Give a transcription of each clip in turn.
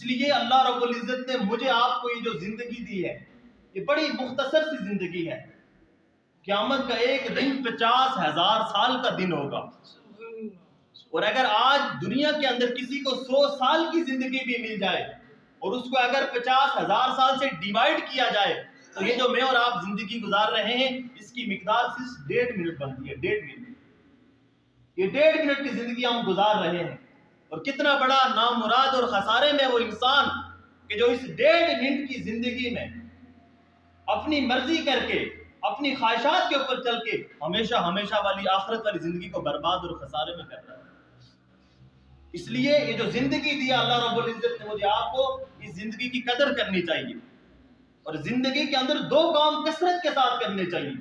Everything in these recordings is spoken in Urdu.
اس لیے اللہ رب العزت نے مجھے آپ کو یہ جو زندگی دی ہے یہ بڑی مختصر سی زندگی ہے. قیامت کا ایک دن 50,000 سال کا دن ہوگا. اور اگر آج دنیا کے اندر کسی کو 100 سال کی زندگی بھی مل جائے اور اس کو اگر 50,000 سال سے ڈیوائیڈ کیا جائے تو یہ جو میں اور آپ زندگی گزار رہے ہیں اس کی مقدار صرف 1.5 منٹ بنتی ہے. 1.5 منٹ. یہ 1.5 منٹ کی زندگی ہم گزار رہے ہیں. اور کتنا بڑا نامراد اور خسارے میں وہ انسان کہ جو اس 1.5 منٹ کی زندگی میں اپنی مرضی کر کے اپنی خواہشات کے اوپر چل کے ہمیشہ ہمیشہ والی آخرت والی زندگی کو برباد اور خسارے میں کر رہا ہے. اس لیے یہ جو زندگی دیا اللہ رب العزت نے مجھے آپ کو, اس زندگی کی قدر کرنی چاہیے. اور زندگی کے اندر 2 کام کثرت کے ساتھ کرنے چاہیے,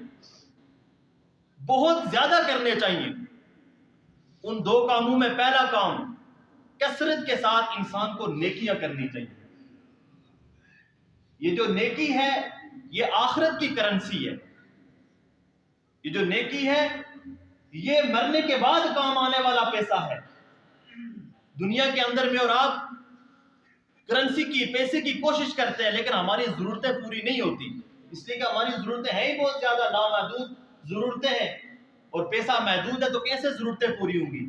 بہت زیادہ کرنے چاہیے. ان 2 کاموں میں پہلا کام کثرت کے ساتھ انسان کو نیکیاں کرنی چاہیے. یہ جو نیکی ہے یہ آخرت کی کرنسی ہے. یہ جو نیکی ہے یہ مرنے کے بعد کام آنے والا پیسہ ہے. دنیا کے اندر میں اور آپ کرنسی کی پیسے کی کوشش کرتے ہیں لیکن ہماری ضرورتیں پوری نہیں ہوتی, اس لیے کہ ہماری ضرورتیں ہیں ہی بہت زیادہ, نامحدود ضرورتیں ہیں اور پیسہ محدود ہے تو کیسے ضرورتیں پوری ہوں گی.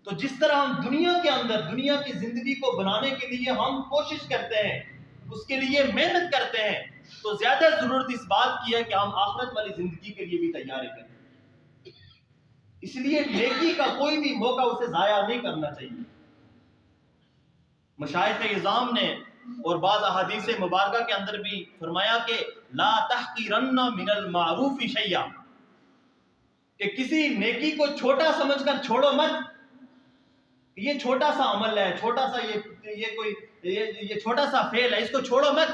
تو جس طرح ہم دنیا کے اندر دنیا کی زندگی کو بنانے کے لیے ہم کوشش کرتے ہیں, اس کے لیے محنت کرتے ہیں, تو زیادہ ضرورت اس بات کی ہے کہ ہم آخرت والی زندگی کے لیے بھی تیاری کریں. اس لیے نیکی کا کوئی بھی موقع اسے ضائع نہیں کرنا چاہیے. مشائخ اعظام نے اور بعض احادیث مبارکہ کے اندر بھی فرمایا کہ لا تحقرن من المعروف شیئا, کہ کسی نیکی کو چھوٹا سمجھ کر چھوڑو مت. یہ چھوٹا سا عمل ہے, چھوٹا سا یہ چھوٹا سا فعل ہے, اس کو چھوڑو مت.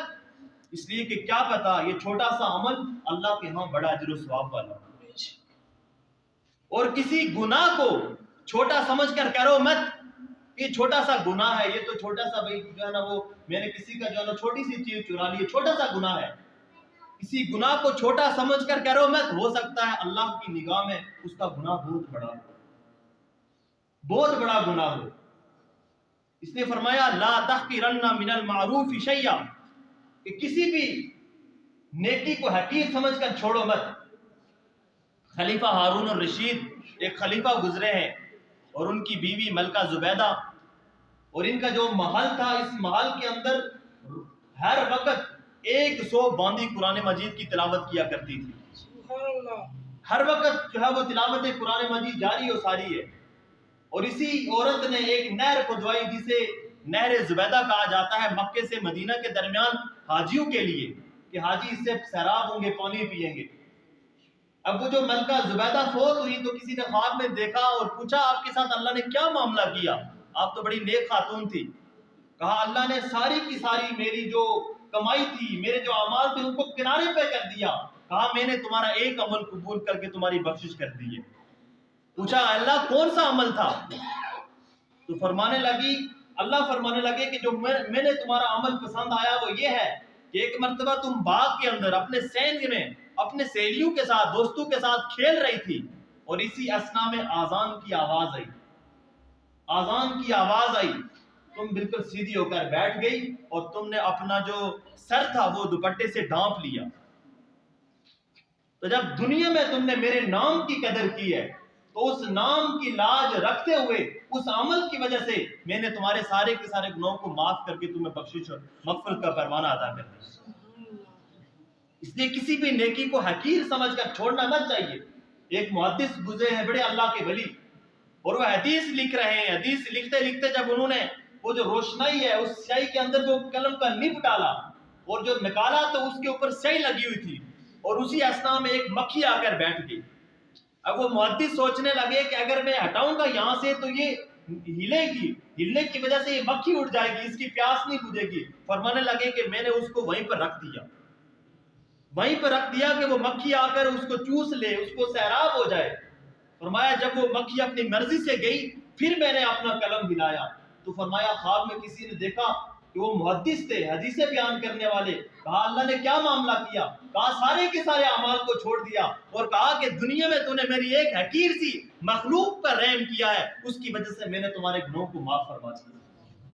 اس لیے کہ کیا پتا یہ چھوٹا سا عمل اللہ کے ہاں بڑا اجر و ثواب والا. اور کسی گناہ کو چھوٹا سمجھ کر کرو مت, یہ چھوٹا سا گناہ ہے, یہ تو چھوٹا سا بھائی جو ہے نا وہ میں نے کسی کا جو ہے نا چھوٹی سی چیز چرا لی, چھوٹا سا گناہ ہے. کسی گناہ کو چھوٹا سمجھ کر کرو مت, ہو سکتا ہے اللہ کی نگاہ میں اس کا گناہ بہت بڑا ہو, بہت بڑا گناہ ہو. اس نے فرمایا لا تحقرن من المعروف شیئا, کہ کسی بھی نیکی کو حقیر سمجھ کر چھوڑو مت. خلیفہ ہارون الرشید ایک خلیفہ گزرے ہیں اور ان کی بیوی ملکہ زبیدہ, اور ان کا جو محل تھا اس محل کے اندر ہر وقت 100 باندی قرآن مجید کی تلاوت کیا کرتی تھی. ہر وقت جو ہے وہ تلاوت قرآن مجید جاری و ساری ہے. اور اسی عورت نے ایک نہر کھدوائی جسے نہر زبیدہ کہا جاتا ہے مکے سے مدینہ کے درمیان حاجیوں کے لیے, کہ حاجی اس سے سیراب ہوں گے, پانی پیئیں گے. اب وہ جو ملکہ زبیدہ فوت ہوئی تو کسی نے خواب میں دیکھا اور پوچھا آپ کے ساتھ اللہ نے کیا معاملہ کیا, آپ تو بڑی نیک خاتون تھی. کہا اللہ نے ساری کی ساری میری جو کمائی تھی, میرے جو اعمال تھے ان کو کنارے پہ کر دیا. کہا میں نے تمہارا ایک عمل قبول کر کے تمہاری بخشش کر دی ہے. پوچھا اللہ کون سا عمل تھا؟ تو اللہ فرمانے لگے کہ جو میں نے تمہارا عمل پسند آیا وہ یہ ہے کہ ایک مرتبہ تم باغ کے اندر اپنے سینگ میں اپنے سہیلیوں کے ساتھ دوستوں کے ساتھ کھیل رہی تھی اور اسی اثنا میں آذان کی آواز آئی. تم بالکل سیدھی ہو کر بیٹھ گئی اور تم نے اپنا جو سر تھا وہ دوپٹے سے ڈھانپ لیا. تو جب دنیا میں تم نے میرے نام کی قدر کی ہے تو اس نام کی لاج رکھتے ہوئے اس عمل کی وجہ سے میں نے تمہارے سارے کے سارے گناہوں کو معاف کر کے تمہیں بخشش اور مغفرت کا پروانہ عطا کر دیا. اس لیے کسی بھی نیکی کو حقیر سمجھ کر چھوڑنا مت چاہیے. ایک محدث گزرے ہیں بڑے اللہ کے ولی, اور وہ حدیث لکھ رہے ہیں. حدیث لکھتے لکھتے جب انہوں نے وہ جو روشنائی ہے اس سیاہی کے اندر جو قلم کا نب ڈالا اور جو نکالا تو اس کے اوپر سیاہی لگی ہوئی تھی, اور اسی اثنا میں ایک مکھی آ کر بیٹھ گئی. اب وہ محدث سوچنے لگے کہ اگر میں ہٹاؤں گا یہاں سے تو یہ ہلے گی, ہلنے کی وجہ سے یہ مکھی اٹھ جائے گی, اس کی پیاس نہیں بجھے گی. فرمانے لگے کہ میں نے اس کو وہیں پر رکھ دیا کہ وہ مکھی آ کر اس کو چوس لے, اس کو سیراب ہو جائے. فرمایا جب وہ مکھی اپنی مرضی سے گئی پھر میں نے اپنا قلم ہلایا تو فرمایا خواب میں کسی نے دیکھا کہ وہ محدث تھے, حدیثیں بیان کرنے والے. کہا اللہ نے کیا معاملہ کیا؟ کہا سارے کے سارے اعمال کو چھوڑ دیا اور کہا کہ دنیا میں تو نے میری ایک حقیر سی مخلوق پر رحم کیا ہے, اس کی وجہ سے میں نے تمہارے گناہوں کو معاف فرما دیا.